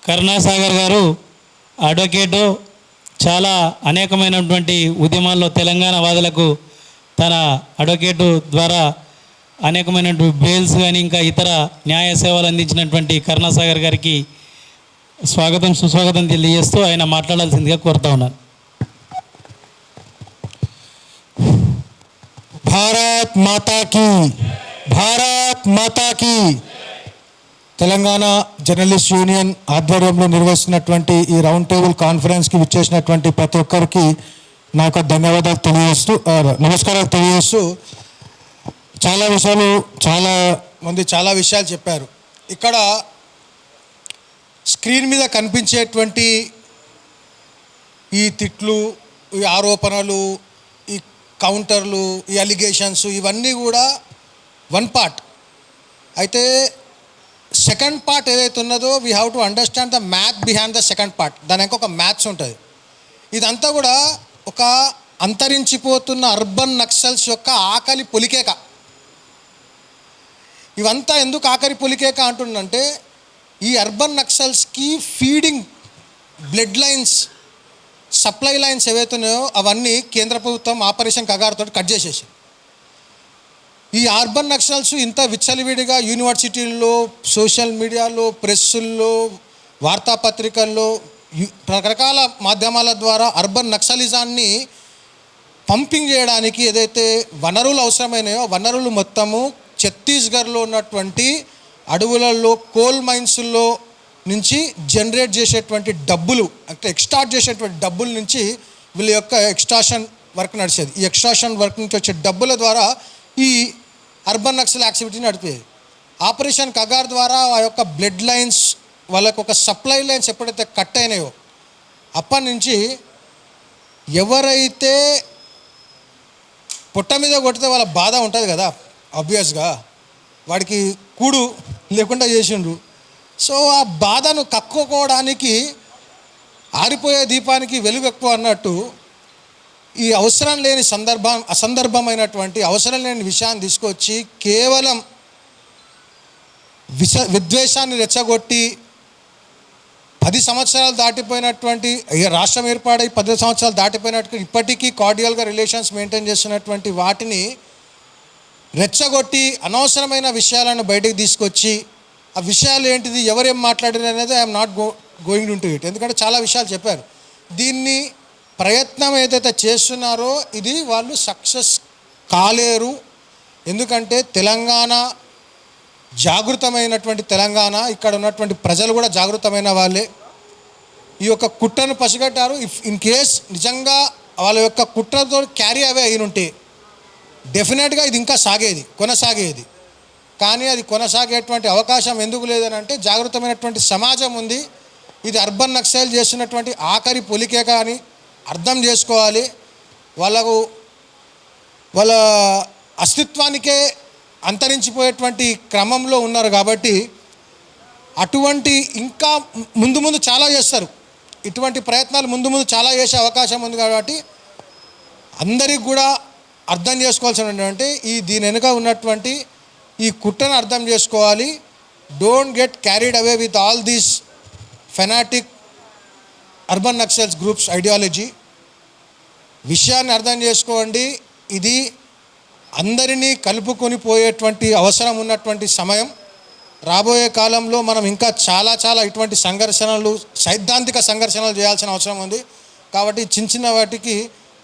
కరుణాసాగర్ గారు అడ్వకేటు, చాలా అనేకమైనటువంటి ఉద్యమాల్లో తెలంగాణ వాదులకు తన అడ్వకేటు ద్వారా అనేకమైనటువంటి బెయిల్స్ కానీ ఇంకా ఇతర న్యాయ సేవలు అందించినటువంటి కరుణాసాగర్ గారికి స్వాగతం సుస్వాగతం తెలియజేస్తూ ఆయన మాట్లాడాల్సిందిగా కోరుతా ఉన్నాను. భారత్ మాతాకి, భారత్ మాతాకి. తెలంగాణ జర్నలిస్ట్ యూనియన్ ఆధ్వర్యంలో నిర్వహిస్తున్నటువంటి ఈ రౌండ్ టేబుల్ కాన్ఫరెన్స్కి విచ్చేసినటువంటి ప్రతి ఒక్కరికి నా యొక్క ధన్యవాదాలు తెలియజేస్తూ, నమస్కారాలు తెలియజేస్తూ, చాలా విషయాలు చెప్పారు. ఇక్కడ స్క్రీన్ మీద కనిపించేటువంటి ఈ తిట్లు, ఈ ఆరోపణలు, ఈ కౌంటర్లు, ఈ అలిగేషన్స్ ఇవన్నీ కూడా వన్ పార్ట్. అయితే సెకండ్ పార్ట్ ఏదైతే ఉన్నదో we have to understand the math behind the second part. దానికి ఒక మ్యాథ్స్ ఉంటుంది. ఇదంతా కూడా ఒక అంతరించిపోతున్న అర్బన్ నక్సల్స్ యొక్క ఆకలి పొలికేక. ఇవంతా ఎందుకు ఆకలి పొలికేక అంటుందంటే, ఈ అర్బన్ నక్సల్స్కి feeding blood lines, supply lines ఏవైతే ఉన్నాయో అవన్నీ కేంద్ర ప్రభుత్వం ఆపరేషన్ కగారుతో కట్ చేసేసి, ఈ అర్బన్ నక్సల్స్ ఇంత విచ్చలవిడిగా యూనివర్సిటీల్లో, సోషల్ మీడియాలో, ప్రెస్సుల్లో, వార్తాపత్రికల్లో, రకరకాల మాధ్యమాల ద్వారా అర్బన్ నక్సలిజాన్ని పంపింగ్ చేయడానికి ఏదైతే వనరులు అవసరమైనాయో వనరులు మొత్తము ఛత్తీస్గఢ్లో ఉన్నటువంటి అడవులలో, కోల్ మైన్స్లో నుంచి జనరేట్ చేసేటువంటి డబ్బులు, అంటే ఎక్స్ట్రాక్ట్ చేసేటువంటి డబ్బుల నుంచి వీళ్ళ యొక్క ఎక్స్ట్రాక్షన్ వర్క్ నడిచేది. ఈ ఎక్స్ట్రాక్షన్ వర్క్ నుంచి వచ్చే డబ్బుల ద్వారా ఈ అర్బన్ నక్సల్ యాక్టివిటీ నడిపేది. ఆపరేషన్ కగార్ ద్వారా ఆ యొక్క బ్లడ్ లైన్స్, వాళ్ళకు ఒక సప్లై లైన్స్ ఎప్పుడైతే కట్ అయినాయో అప్పటి నుంచి ఎవరైతే పొట్ట మీద కొడితే వాళ్ళ బాధ ఉంటుంది కదా, ఆబ్వియస్గా వాడికి కూడు లేకుండా చేసిండ్రు. సో ఆ బాధను కక్కుకోవడానికి ఆరిపోయే దీపానికి వెలుగు ఎక్కువ అన్నట్టు ఈ అవసరం లేని అసందర్భమైనటువంటి అవసరం లేని విషయాన్ని తీసుకొచ్చి కేవలం విద్వేషాన్ని రెచ్చగొట్టి 10 సంవత్సరాలు దాటిపోయినటువంటి, రాష్ట్రం ఏర్పాడై 10 సంవత్సరాలు దాటిపోయినట్టు ఇప్పటికీ కార్డియల్గా రిలేషన్స్ మెయింటైన్ చేస్తున్నటువంటి వాటిని రెచ్చగొట్టి అనవసరమైన విషయాలను బయటకు తీసుకొచ్చి, ఆ విషయాలు ఏంటిది, ఎవరేం మాట్లాడారు అనేది I'm not going to it. ఎందుకంటే చాలా విషయాలు చెప్పారు. దీన్ని ప్రయత్నం ఏదైతే చేస్తున్నారో ఇది వాళ్ళు సక్సెస్ కాలేరు. ఎందుకంటే తెలంగాణ జాగృతమైనటువంటి తెలంగాణ, ఇక్కడ ఉన్నటువంటి ప్రజలు కూడా జాగృతమైన వాళ్ళే. ఈ యొక్క కుట్రను పసిగట్టారు. ఇన్ కేస్ నిజంగా వాళ్ళ యొక్క కుట్రతో క్యారీ అవే అయినుంటే డెఫినెట్గా ఇది ఇంకా కొనసాగేది. కానీ అది కొనసాగేటువంటి అవకాశం ఎందుకు లేదని అంటే, జాగృతమైనటువంటి సమాజం ఉంది. ఇది అర్బన్ నక్సల్ చేస్తున్నటువంటి ఆఖరి పొలికే కానీ అర్థం చేసుకోవాలి. వాళ్ళ అస్తిత్వానికే అంతరించిపోయేటువంటి క్రమంలో ఉన్నారు. కాబట్టి అటువంటి ఇంకా ముందు చాలా చేస్తారు. ఇటువంటి ప్రయత్నాలు ముందు చాలా చేసే అవకాశం ఉంది. కాబట్టి అందరికి కూడా అర్థం చేసుకోవాల్సినటువంటి దీని వెనుక ఉన్నటువంటి ఈ కుట్రను అర్థం చేసుకోవాలి. Don't get carried away with all these fanatic urban Naxals groups ideology. విషయాన్ని అర్థం చేసుకోండి. ఇది అందరినీ కలుపుకొని పోయేటువంటి అవసరం ఉన్నటువంటి సమయం. రాబోయే కాలంలో మనం ఇంకా చాలా ఇటువంటి సైద్ధాంతిక సంఘర్షణలు చేయాల్సిన అవసరం ఉంది. కాబట్టి చిన్న వాటికి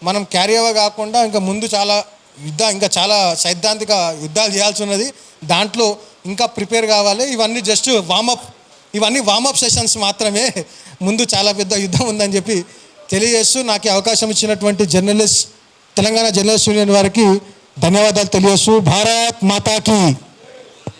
మనం క్యారీ అవ్వ కాకుండా ఇంకా ముందు ఇంకా చాలా సైద్ధాంతిక యుద్ధాలు చేయాల్సి ఉన్నది. దాంట్లో ఇంకా ప్రిపేర్ కావాలి. ఇవన్నీ వామప్ సెషన్స్ మాత్రమే. ముందు చాలా పెద్ద యుద్ధం ఉందని చెప్పి తెలియజేస్తూ, నాకు అవకాశం ఇచ్చినటువంటి తెలంగాణ జర్నలిస్ట్ యూనియన్ వారికి ధన్యవాదాలు తెలియజేస్తూ, భారత్ మాతాకి.